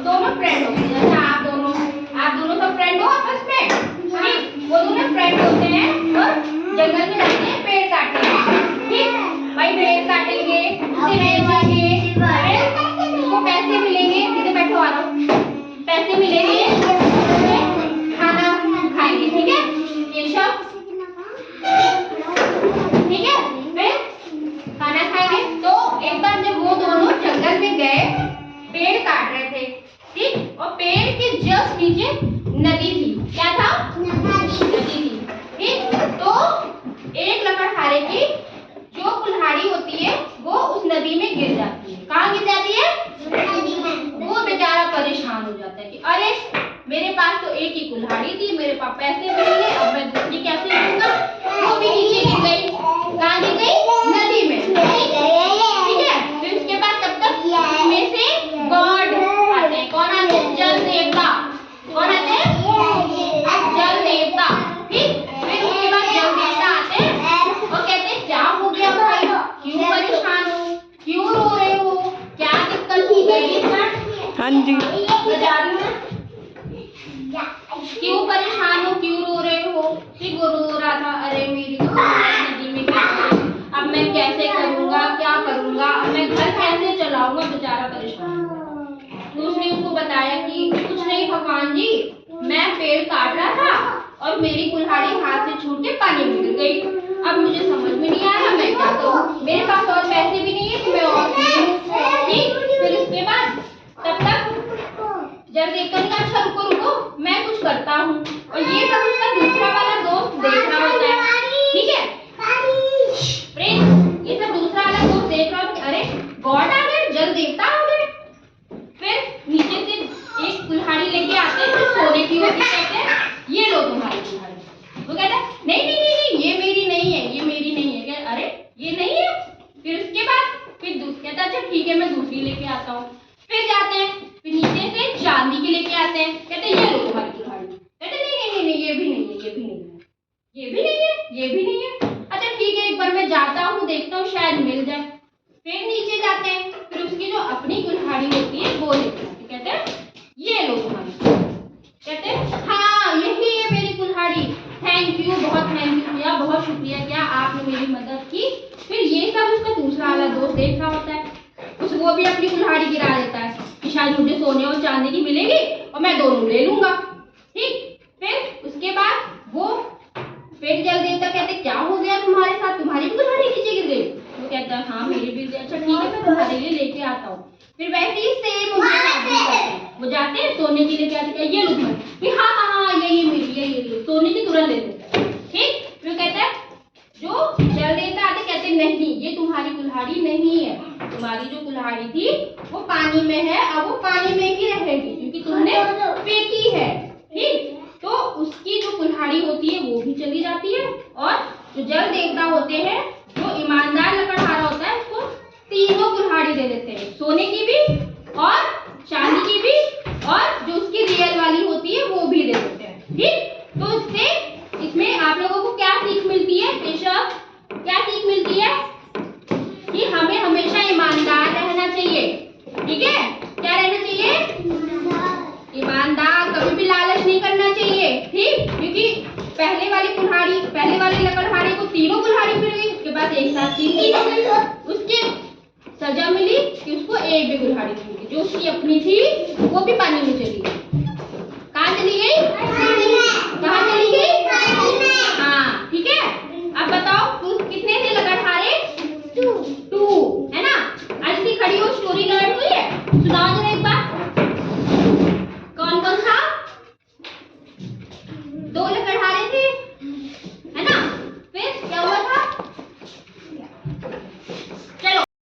दोनों फ्रेंड होते हैं। जैसे आप दोनों तो फ्रेंड हो आपस में, ठीक? वो दोनों फ्रेंड होते हैं और जंगल में जाते हैं पेड़ काटने, ठीक? भाई पेड़ काटेंगे, उसे बेचेंगे, उनको पैसे मिलेंगे। सीधे बैठो, आ रहा हूँ। पैसे मिलेंगे, खाना खाएंगे, ठीक है? ये सब ठीक है। फिर खाना खाएंगे। तो एक बार जब वो दोनों जंगल में गए, पेड़ काट रहे थे, ठीक? और पेड़ के जस्ट नीचे नदी थी। क्या था? नदी थी, ठीक? तो एक लकड़हारे की जो कुल्हाड़ी होती है वो उस नदी में गिर जाती है। कहाँ गिर जाती है? नदी में। वो बेचारा परेशान हो जाता है कि अरे मेरे पास तो एक ही कुल्हाड़ी थी, मेरे पास पैसे मिले, अब मैं दूसरी कैसे लूंगा? वो भी नीचे गिर गई। कहाँ गिर गई? नदी में, ठीक है? फिर उसके बाद तब तक इसमें से गॉड आते हैं। कौन आते हैं? जल देवता। कौन आते हैं? जल देवता, ठीक? फिर उसके बाद जल देवता आते हैं और कहते हैं क्या हो गया भाई, क्यों परेशान हो, क्यों रो रहे हो, क्या दिक्कत हो गई? हाँ जी, क्यों परेशान हो, क्यों रो रहे हो? ठीक, वो रो रहा था, अरे मेरी नदी में गिर गई, अब मैं कैसे करूंगा, क्या करूंगा, अब मैं घर कैसे चलाऊंगा? बेचारा परेशान हुआ। तो उसने उसको बताया कि कुछ नहीं भगवान जी, मैं पेड़ काट रहा था और मेरी कुल्हाड़ी हाथ से छूट के पानी में गिर गई। अब मुझे समझ में नहीं आ रहा मैं क्या करूं, मेरे पास और पैसे भी नहीं है कि मैं और ठीक। फिर उसके बाद तब तक जब देखकर कहा अच्छा रुको रुको मैं कुछ करता हूँ, और ये सब उसका दूसरा वाला दोस्त देख रहा होता है, ठीक है? फ्रेंड, ये सब दूसरा वाला दोस्त देख रहा होता है, अरे गॉड आ गए, जल देवता आ गए। फिर नीचे से एक कुल्हाड़ी लेके आते हैं जो सोने की होती है, कहते हैं ये लो तुम्हारी कुल्हाड़ी। वो कहता है नहीं नहीं नहीं नहीं ये मेरी नहीं है, ये मेरी नहीं है। कहते अरे ये नहीं है। फिर उसके बाद फिर कहता अच्छा ठीक है मैं दूसरी लेके आता हूँ। फिर जाते हैं, फिर नीचे से चांदी की लेके आते हैं, कहते हैं ये लो तुम्हारी कुल्हाड़ी। कहते नहीं नहीं नहीं नहीं ये भी नहीं है, ये भी नहीं है, ये भी नहीं है, ये भी नहीं है। अच्छा ठीक है एक बार मैं जाता हूँ देखता हूँ शायद मिल जाए। फिर नीचे जाते हैं, फिर उसकी जो अपनी कुल्हाड़ी होती है वो लेते हैं, कहते हैं ये लो तुम्हारी। कहते हैं हाँ यही है मेरी कुल्हाड़ी, थैंक यू, बहुत थैंक यू किया, बहुत शुक्रिया किया, आपने मेरी मदद की। फिर ये सब उसका दूसरा वाला दोस्त देख रहा होता है, वो भी अपनी कुल्हाड़ी गिरा देता है कि शायद मुझे सोने और चांदी की मिलेगी और मैं दोनों ले लूंगा, ठीक? फिर उसके बाद वो फिर जल देवता कहते क्या हो गया तुम्हारे साथ, तुम्हारी भी कुल्हाड़ी नीचे गिर गई? वो कहता है हाँ मेरी भी। अच्छा ठीक है मैं तुम्हारे लिए लेके आता हूँ। फिर वैसे ही सेम वो जाते हैं सोने की लेके आते ये लो तुम्हारी, हाँ हाँ हाँ यही मेरी, यही सोने की तुरंत ले लेता है, ठीक? फिर कहता है जो जल देवता आते कहते नहीं ये तुम्हारी कुल्हाड़ी नहीं है, तुम्हारी जो कुल्हाड़ी थी वो पानी में है, अब वो पानी में ही रहेगी क्योंकि तुमने फेंकी है, ठीक? तो उसकी जो कुल्हाड़ी होती है वो भी चली जाती है, और जो जल देवता होते हैं जो ईमानदार लकड़हारा होता है उसको तीनों कुल्हाड़ी दे देते हैं, सोने की भी और चांदी की भी और जो उसकी रियल वाली होती है वो भी दे देते हैं, ठीक? तो इसमें आप लोगों को क्या सीख मिलती है केशव, क्या सीख मिलती है? कि हमें हमेशा ईमानदार रहना चाहिए, ठीक है? क्या रहना चाहिए? ईमानदार, कभी भी लालच नहीं करना चाहिए, ठीक? क्योंकि पहले वाले लकड़हारे को तीनों कुल्हाड़ी मिल गई, उसके बाद एक साथ तीन हो गई, उसकी सजा मिली कि उसको एक भी कुल्हाड़ी मिल गई, जो उसकी अपनी थी वो भी पानी में चली गई। कहाँ चली गई?